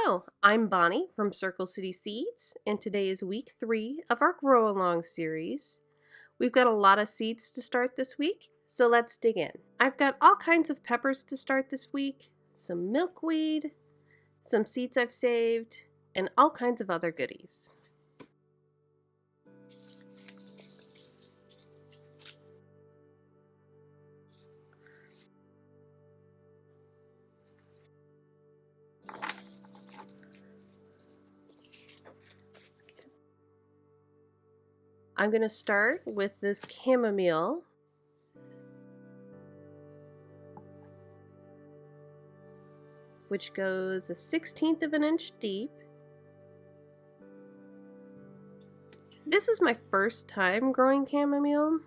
Hello, I'm Bonnie from Circle City Seeds, and today is week 3 of our Grow Along series. We've got a lot of seeds to start this week, so let's dig in. I've got all kinds of peppers to start this week, some milkweed, some seeds I've saved, and all kinds of other goodies. I'm going to start with this chamomile. Which goes 1/16 of an inch deep. This is my first time growing chamomile.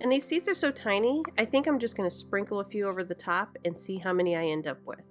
And these seeds are so tiny, I think I'm just going to sprinkle a few over the top and see how many I end up with.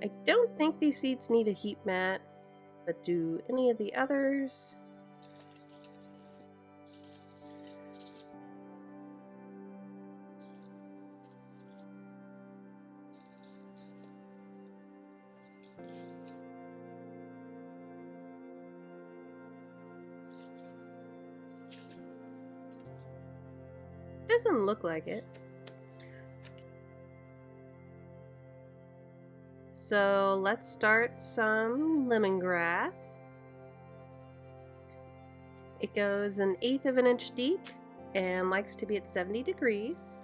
I don't think these seeds need a heat mat, but do any of the others? Doesn't look like it. So let's start some lemongrass. It goes 1/8 of an inch deep and likes to be at 70 degrees.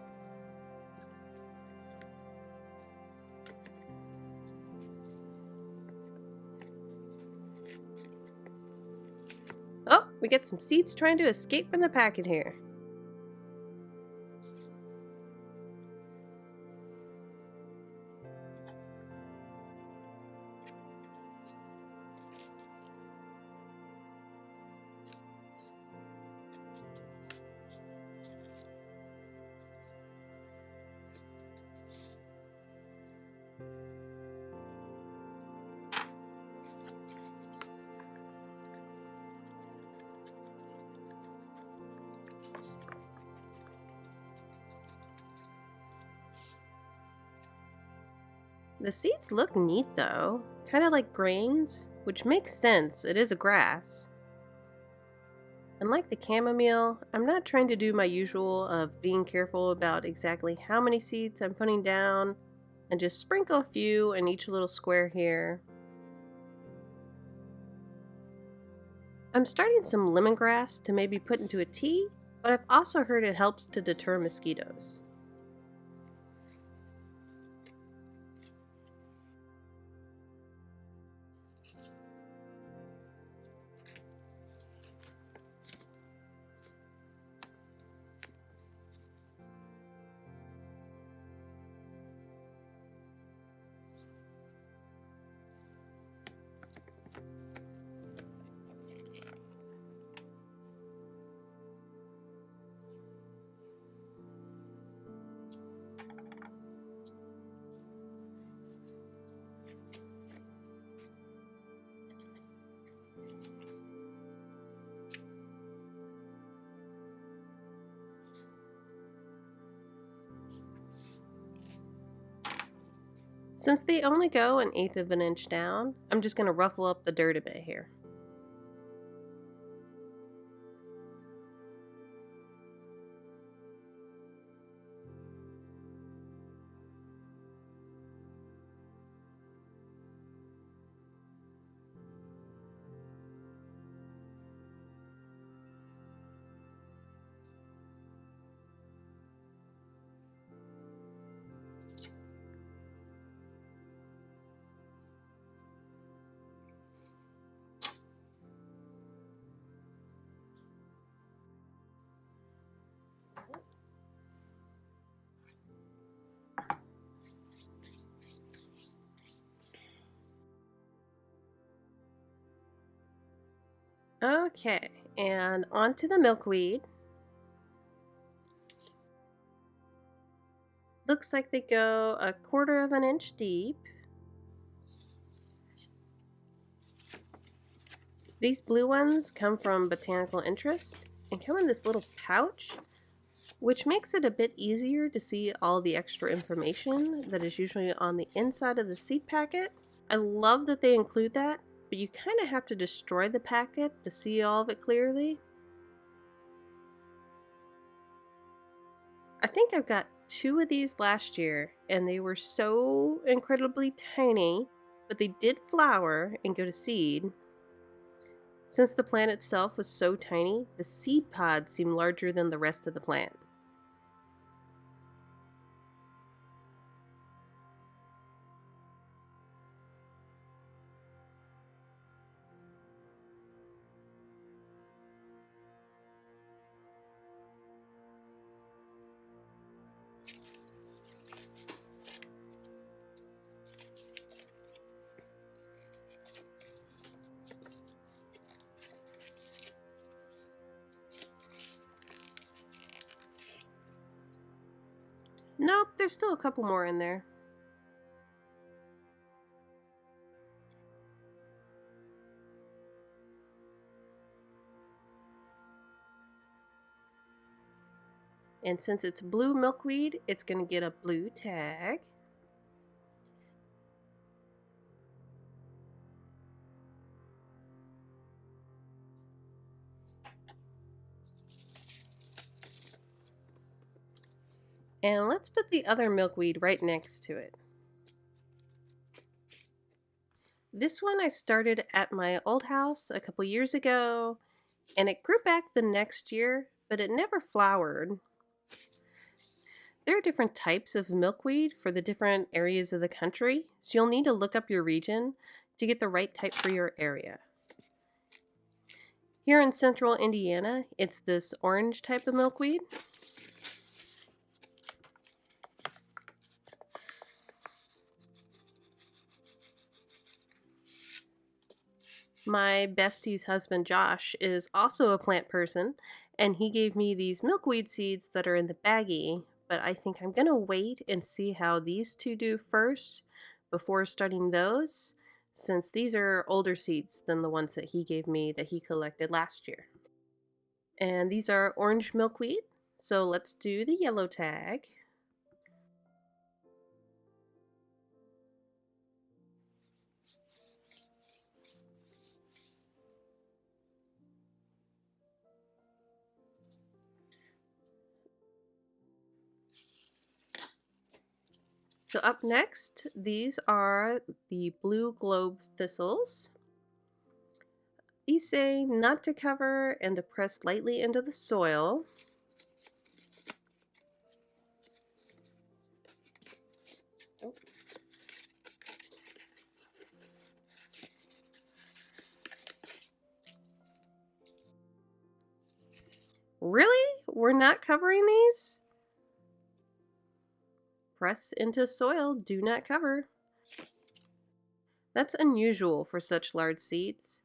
Oh, we get some seeds trying to escape from the packet here. The seeds look neat though, kind of like grains, which makes sense, it is a grass. And like the chamomile, I'm not trying to do my usual of being careful about exactly how many seeds I'm putting down, and just sprinkle a few in each little square here. I'm starting some lemongrass to maybe put into a tea, but I've also heard it helps to deter mosquitoes. Since they only go 1/8 of an inch down, I'm just going to ruffle up the dirt a bit here. Okay, and onto the milkweed. Looks like they go 1/4 of an inch deep. These blue ones come from Botanical Interest and come in this little pouch, which makes it a bit easier to see all the extra information that is usually on the inside of the seed packet. I love that they include that, but you kind of have to destroy the packet to see all of it clearly. I think I've got 2 of these last year, and they were so incredibly tiny, but they did flower and go to seed. Since the plant itself was so tiny, the seed pods seemed larger than the rest of the plant. Nope, there's still a couple more in there. And since it's blue milkweed, it's going to get a blue tag. And let's put the other milkweed right next to it. This one I started at my old house a couple years ago, and it grew back the next year, but it never flowered. There are different types of milkweed for the different areas of the country, so you'll need to look up your region to get the right type for your area. Here in central Indiana, it's this orange type of milkweed. My bestie's husband Josh is also a plant person, and he gave me these milkweed seeds that are in the baggie, but I think I'm going to wait and see how these 2 do first before starting those, since these are older seeds than the ones that he gave me that he collected last year. And these are orange milkweed, so let's do the yellow tag. So up next, these are the blue globe thistles. These say not to cover and to press lightly into the soil. Really? We're not covering these? Press into soil, do not cover. That's unusual for such large seeds.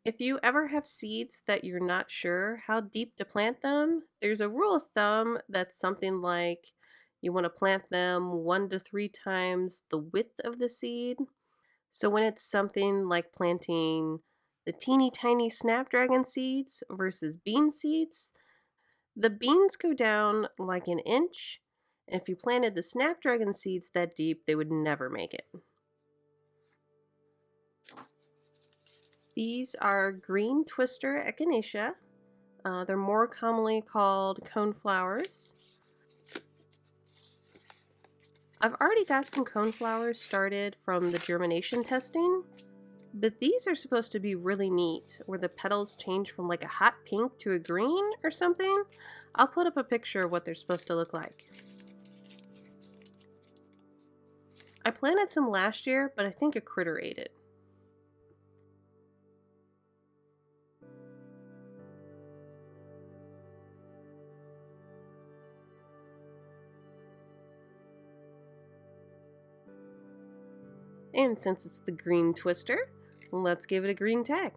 If you ever have seeds that you're not sure how deep to plant them, there's a rule of thumb that's something like you want to plant them 1 to 3 times the width of the seed. So when it's something like planting the teeny tiny snapdragon seeds versus bean seeds, the beans go down like 1 inch And if you planted the snapdragon seeds that deep, they would never make it. These are green twister echinacea. They're more commonly called coneflowers. I've already got some coneflowers started from the germination testing, but these are supposed to be really neat, where the petals change from like a hot pink to a green or something. I'll put up a picture of what they're supposed to look like. I planted some last year, but I think a critter ate it. And since it's the green twister, let's give it a green tag.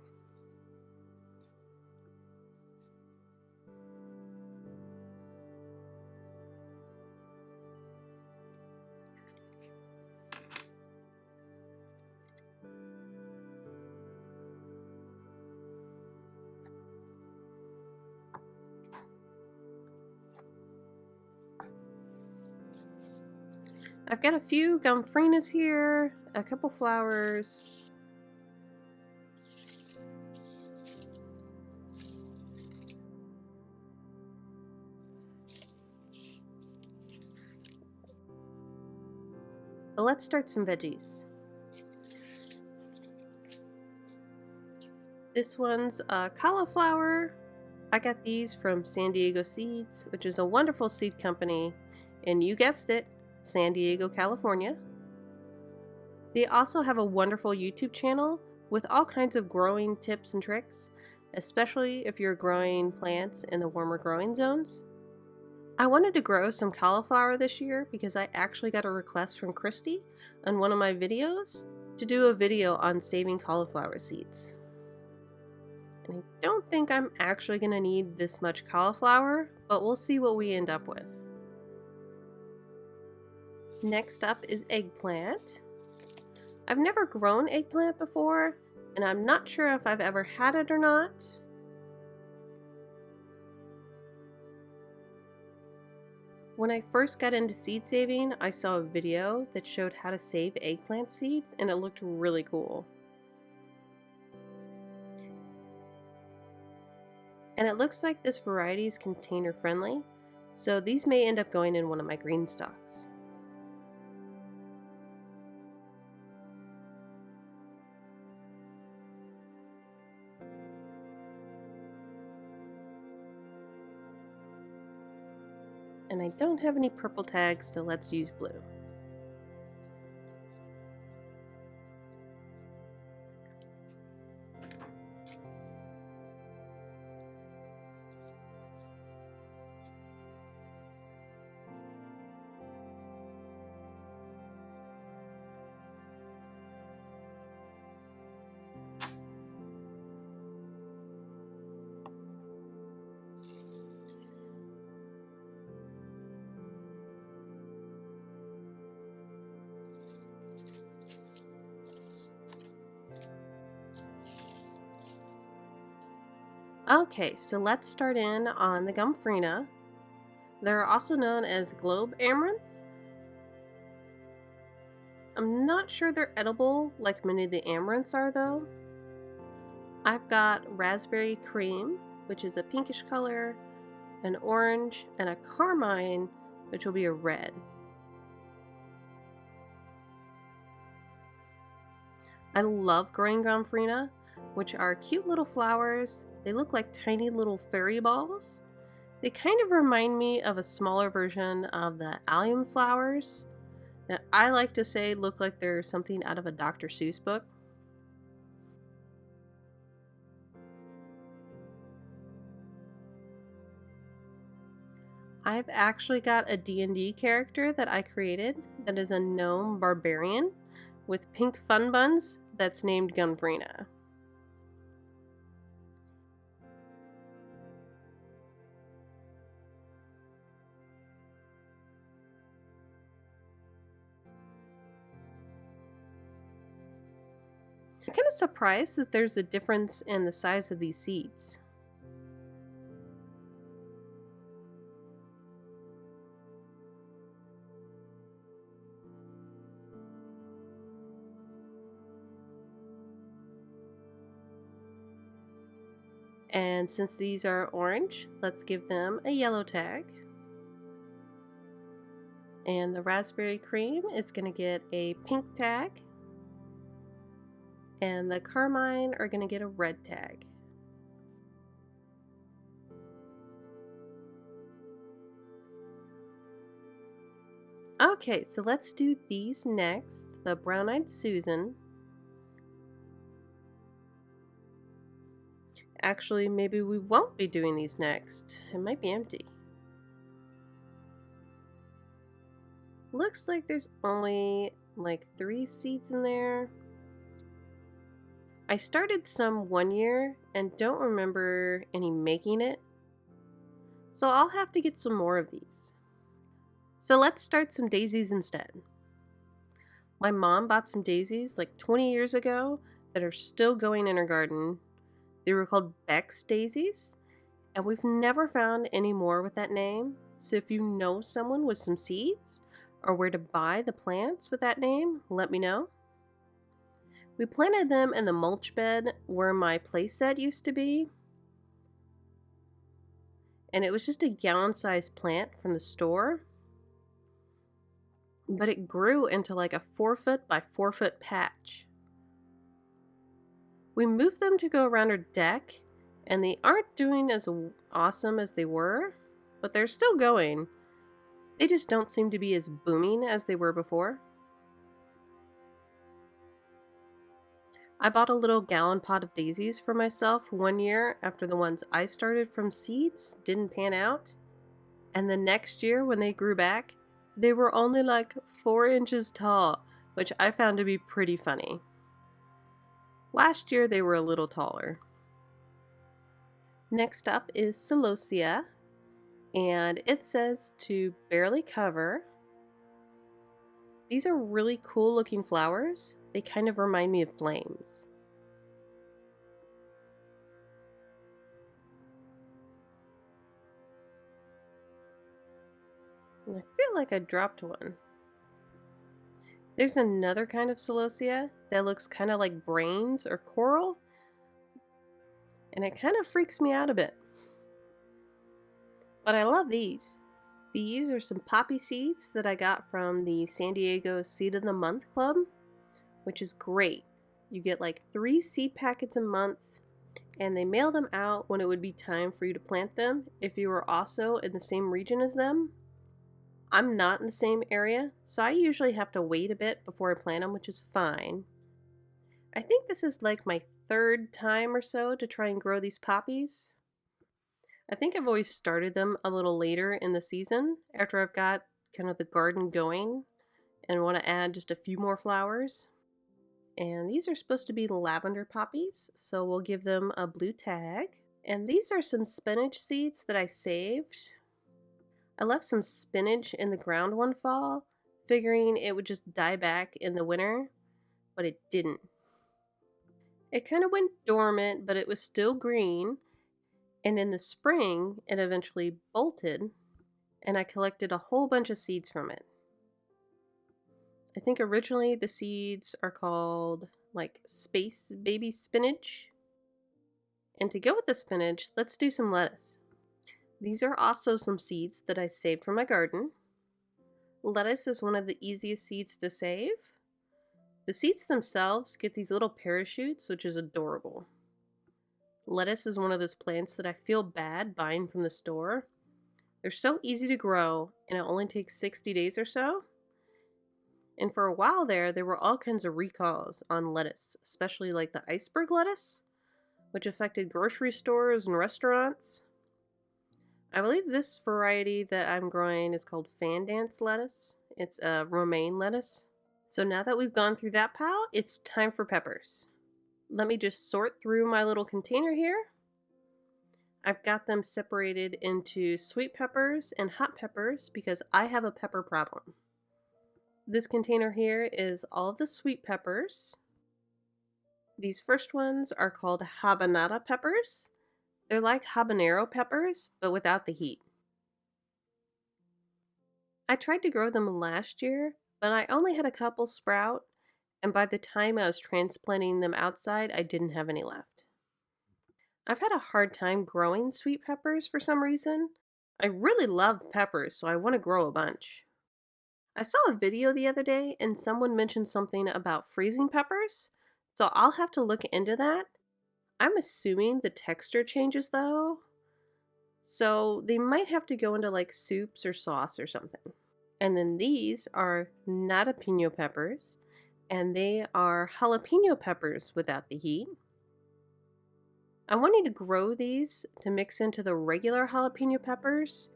I've got a few gompphrenas here, a couple flowers. But let's start some veggies. This one's a cauliflower. I got these from San Diego Seeds, which is a wonderful seed company, and you guessed it, San Diego, California. They also have a wonderful YouTube channel with all kinds of growing tips and tricks, especially if you're growing plants in the warmer growing zones. I wanted to grow some cauliflower this year because I actually got a request from Christy on one of my videos to do a video on saving cauliflower seeds. And I don't think I'm actually going to need this much cauliflower, but we'll see what we end up with. Next up is eggplant. I've never grown eggplant before, and I'm not sure if I've ever had it or not. When I first got into seed saving, I saw a video that showed how to save eggplant seeds, and it looked really cool. And it looks like this variety is container friendly, so these may end up going in one of my green stalks. And I don't have any purple tags, so let's use blue. Okay, so let's start in on the gomphrena. They're also known as globe amaranth. I'm not sure they're edible like many of the amaranths are though. I've got raspberry cream, which is a pinkish color, an orange, and a carmine, which will be a red. I love growing gomphrena, which are cute little flowers. They look like tiny little fairy balls. They kind of remind me of a smaller version of the allium flowers that I like to say look like they're something out of a Dr. Seuss book. I've actually got a D&D character that I created that is a gnome barbarian with pink fun buns that's named gomphrena. I'm kind of surprised that there's a difference in the size of these seeds. And since these are orange, let's give them a yellow tag. And the raspberry cream is going to get a pink tag. And the carmine are going to get a red tag. Okay, so let's do these next. The brown-eyed Susan. Actually, maybe we won't be doing these next. It might be empty. Looks like there's only like 3 seeds in there. I started some one year and don't remember any making it. So I'll have to get some more of these. So let's start some daisies instead. My mom bought some daisies like 20 years ago that are still going in her garden. They were called Beck's daisies, and we've never found any more with that name. So if you know someone with some seeds or where to buy the plants with that name, let me know. We planted them in the mulch bed where my playset used to be. And it was just a gallon-sized plant from the store. But it grew into like a 4-foot by 4-foot patch. We moved them to go around our deck, and they aren't doing as awesome as they were, but they're still going. They just don't seem to be as booming as they were before. I bought a little gallon pot of daisies for myself one year after the ones I started from seeds didn't pan out. And the next year when they grew back, they were only like 4 inches tall, which I found to be pretty funny. Last year they were a little taller. Next up is celosia, and it says to barely cover. These are really cool looking flowers. They kind of remind me of flames. And I feel like I dropped one. There's another kind of celosia that looks kind of like brains or coral, and it kind of freaks me out a bit. But I love these. These are some poppy seeds that I got from the San Diego Seed of the Month Club, which is great. You get like 3 seed packets a month, and they mail them out when it would be time for you to plant them if you were also in the same region as them. I'm not in the same area, so I usually have to wait a bit before I plant them, which is fine. I think this is like my 3rd time or so to try and grow these poppies. I think I've always started them a little later in the season after I've got kind of the garden going and want to add just a few more flowers. And these are supposed to be lavender poppies, so we'll give them a blue tag. And these are some spinach seeds that I saved. I left some spinach in the ground one fall, figuring it would just die back in the winter, but it didn't. It kind of went dormant, but it was still green, and in the spring it eventually bolted, and I collected a whole bunch of seeds from it. I think originally the seeds are called like space baby spinach. And to go with the spinach, let's do some lettuce. These are also some seeds that I saved from my garden. Lettuce is one of the easiest seeds to save. The seeds themselves get these little parachutes, which is adorable. Lettuce is one of those plants that I feel bad buying from the store. They're so easy to grow, and it only takes 60 days or so. And for a while there were all kinds of recalls on lettuce, especially like the iceberg lettuce, which affected grocery stores and restaurants. I believe this variety that I'm growing is called fan dance lettuce. It's a romaine lettuce. So now that we've gone through that pile, it's time for peppers. Let me just sort through my little container here. I've got them separated into sweet peppers and hot peppers because I have a pepper problem. This container here is all of the sweet peppers. These first ones are called habanada peppers. They're like habanero peppers, but without the heat. I tried to grow them last year, but I only had a couple sprout, and by the time I was transplanting them outside, I didn't have any left. I've had a hard time growing sweet peppers for some reason. I really love peppers, so I want to grow a bunch. I saw a video the other day and someone mentioned something about freezing peppers, so I'll have to look into that. I'm assuming the texture changes though, so they might have to go into like soups or sauce or something. And then these are jalapeno peppers, and they are jalapeno peppers without the heat. I wanted to grow these to mix into the regular jalapeno peppers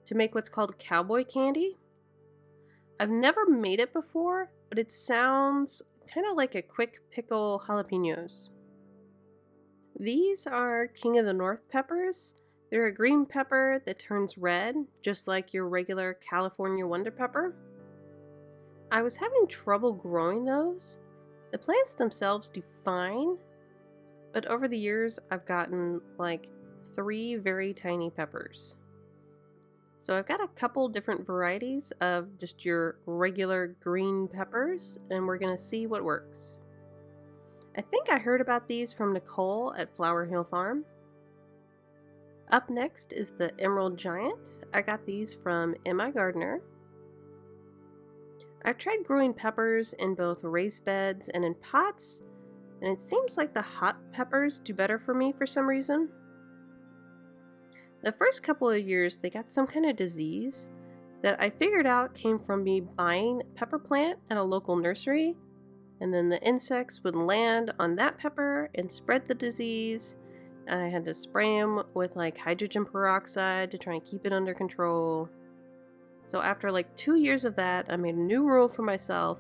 to make what's called cowboy candy. I've never made it before, but it sounds kind of like a quick pickle jalapenos. These are King of the North peppers. They're a green pepper that turns red, just like your regular California Wonder Pepper. I was having trouble growing those. The plants themselves do fine, but over the years I've gotten like 3 very tiny peppers. So I've got a couple different varieties of just your regular green peppers, and we're going to see what works. I think I heard about these from Nicole at Flower Hill Farm. Up next is the Emerald Giant. I got these from My Gardener. I've tried growing peppers in both raised beds and in pots, and it seems like the hot peppers do better for me for some reason. The first couple of years they got some kind of disease that I figured out came from me buying a pepper plant at a local nursery, and then the insects would land on that pepper and spread the disease, and I had to spray them with like hydrogen peroxide to try and keep it under control. So after like 2 years of that, I made a new rule for myself: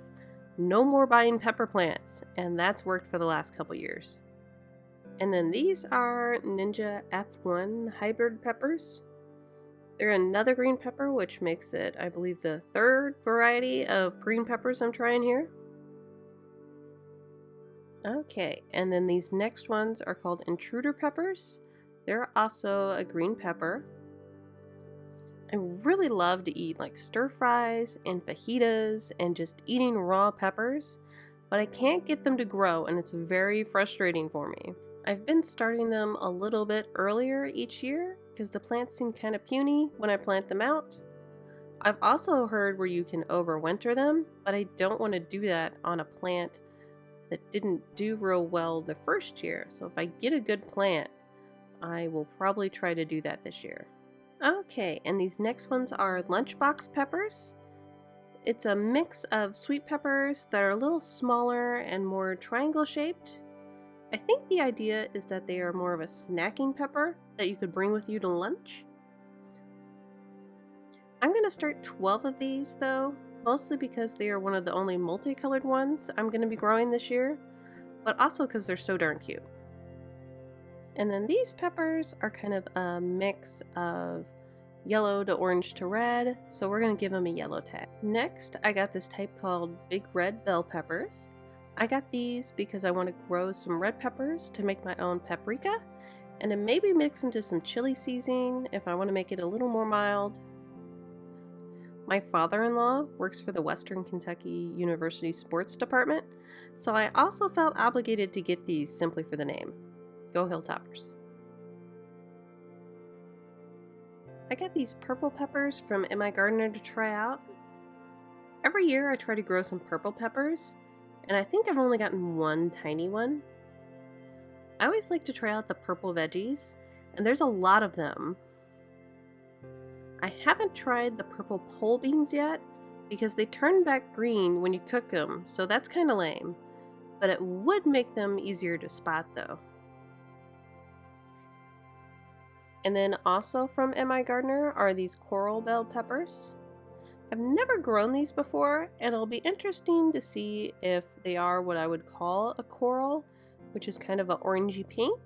no more buying pepper plants, and that's worked for the last couple years. And then these are Ninja F1 hybrid peppers. They're another green pepper, which makes it, I believe, the 3rd variety of green peppers I'm trying here. Okay, and then these next ones are called intruder peppers. They're also a green pepper. I really love to eat like stir fries and fajitas and just eating raw peppers, but I can't get them to grow, and it's very frustrating for me. I've been starting them a little bit earlier each year because the plants seem kind of puny when I plant them out. I've also heard where you can overwinter them, but I don't want to do that on a plant that didn't do real well the first year. So if I get a good plant, I will probably try to do that this year. Okay, and these next ones are lunchbox peppers. It's a mix of sweet peppers that are a little smaller and more triangle shaped. I think the idea is that they are more of a snacking pepper that you could bring with you to lunch. I'm going to start 12 of these though, mostly because they are one of the only multicolored ones I'm going to be growing this year, but also because they're so darn cute. And then these peppers are kind of a mix of yellow to orange to red, so we're going to give them a yellow tag. Next, I got this type called big red bell peppers. I got these because I want to grow some red peppers to make my own paprika, and then maybe mix into some chili seasoning if I want to make it a little more mild. My father-in-law works for the Western Kentucky University Sports Department, so I also felt obligated to get these simply for the name. Go Hilltoppers. I got these purple peppers from My Gardener to try out. Every year I try to grow some purple peppers, and I think I've only gotten one tiny one. I always like to try out the purple veggies, and there's a lot of them. I haven't tried the purple pole beans yet because they turn back green when you cook them, so that's kind of lame, but it would make them easier to spot though. And then also from My Gardener are these coral bell peppers. I've never grown these before, and it'll be interesting to see if they are what I would call a coral, which is kind of an orangey pink,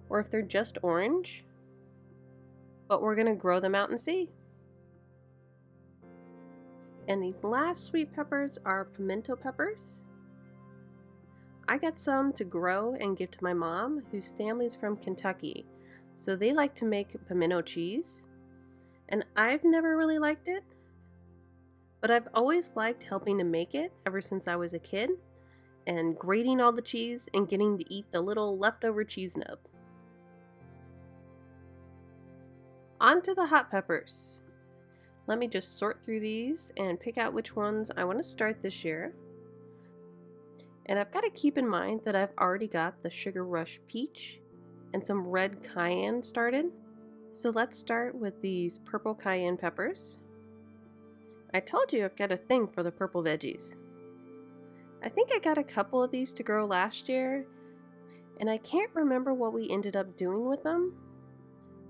or if they're just orange. But we're going to grow them out and see. And these last sweet peppers are pimento peppers. I got some to grow and give to my mom, whose family's from Kentucky, so they like to make pimento cheese. And I've never really liked it, but I've always liked helping to make it ever since I was a kid, and grating all the cheese and getting to eat the little leftover cheese nub. On to the hot peppers. Let me just sort through these and pick out which ones I want to start this year. And I've got to keep in mind that I've already got the Sugar Rush Peach and some red cayenne started. So let's start with these purple cayenne peppers. I told you I've got a thing for the purple veggies. I think I got a couple of these to grow last year, and I can't remember what we ended up doing with them.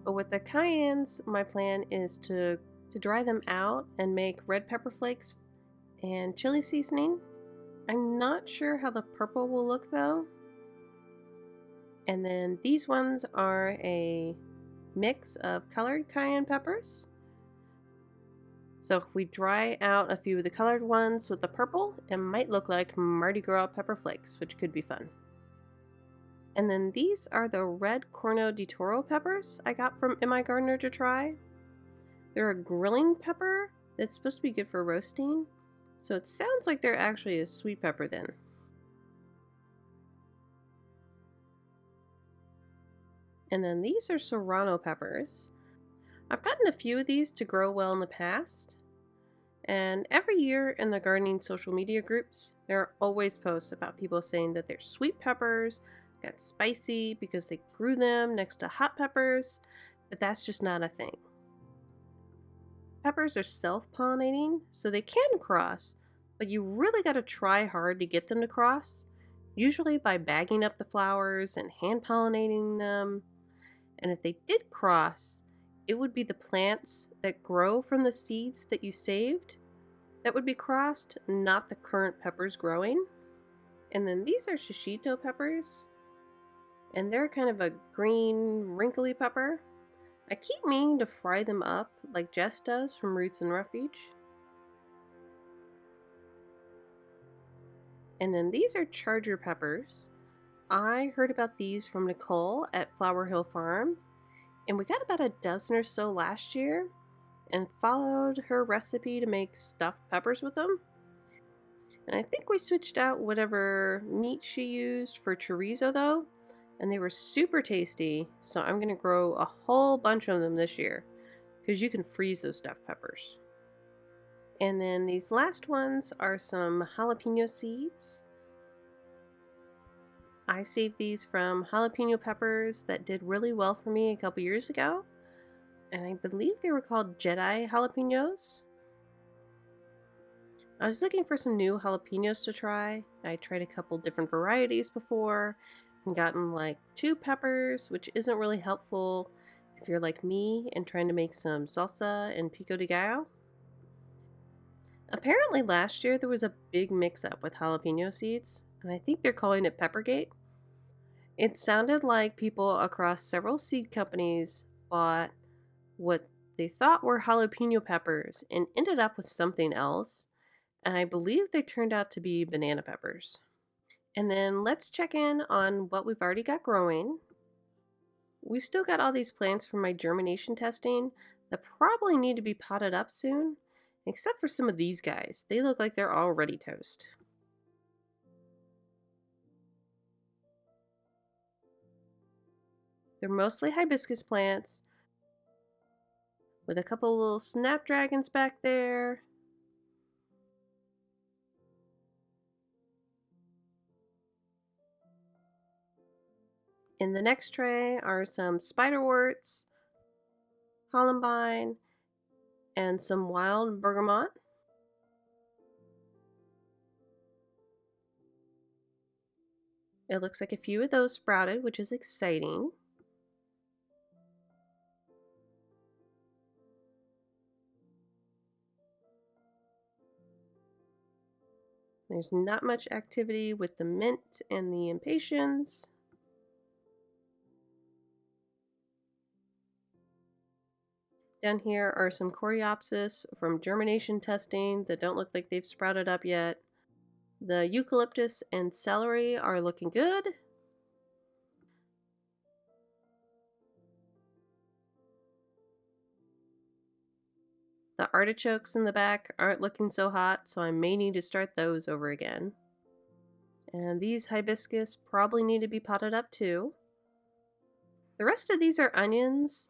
But with the cayennes, my plan is to dry them out and make red pepper flakes and chili seasoning. I'm not sure how the purple will look though. And then these ones are a mix of colored cayenne peppers. So if we dry out a few of the colored ones with the purple, it might look like Mardi Gras pepper flakes, which could be fun. And then these are the red Corno di Toro peppers I got from My Gardener to try. They're a grilling pepper that's supposed to be good for roasting, so it sounds like they're actually a sweet pepper then. And then these are serrano peppers. I've gotten a few of these to grow well in the past, and every year in the gardening social media groups, there are always posts about people saying that they're sweet peppers, got spicy because they grew them next to hot peppers, but that's just not a thing. Peppers are self-pollinating, so they can cross, but you really got to try hard to get them to cross, usually by bagging up the flowers and hand-pollinating them. And if they did cross, it would be the plants that grow from the seeds that you saved that would be crossed, not the current peppers growing. And then these are shishito peppers, and they're kind of a green, wrinkly pepper. I keep meaning to fry them up like Jess does from Roots and Refuge. And then these are charger peppers. I heard about these from Nicole at Flower Hill Farm, and we got about a dozen or so last year and followed her recipe to make stuffed peppers with them. And I think we switched out whatever meat she used for chorizo though, and they were super tasty, so I'm going to grow a whole bunch of them this year because you can freeze those stuffed peppers. And then these last ones are some jalapeno seeds. I saved these from jalapeno peppers that did really well for me a couple years ago, and I believe they were called Jedi jalapenos. I was looking for some new jalapenos to try. I tried a couple different varieties before and gotten like 2 peppers, which isn't really helpful if you're like me and trying to make some salsa and pico de gallo. Apparently last year there was a big mix-up with jalapeno seeds, and I think they're calling it Peppergate. It sounded like people across several seed companies bought what they thought were jalapeno peppers and ended up with something else, and I believe they turned out to be banana peppers. And then let's check in on what we've already got growing. We still got all these plants from my germination testing that probably need to be potted up soon, except for some of these guys. They look like they're already toast. They're mostly hibiscus plants, with a couple little snapdragons back there. In the next tray are some spiderworts, columbine, and some wild bergamot. It looks like a few of those sprouted, which is exciting. There's not much activity with the mint and the impatiens. Down here are some coreopsis from germination testing that don't look like they've sprouted up yet. The eucalyptus and celery are looking good. The artichokes in the back aren't looking so hot, so I may need to start those over again. And these hibiscus probably need to be potted up too. The rest of these are onions,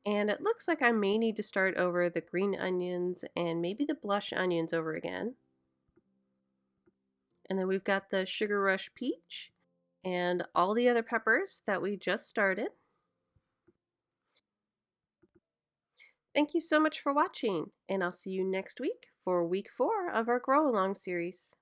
And it looks like I may need to start over the green onions and maybe the blush onions over again. And then we've got the sugar rush peach and all the other peppers that we just started. Thank you so much for watching, and I'll see you next week for week 4 of our Grow Along series.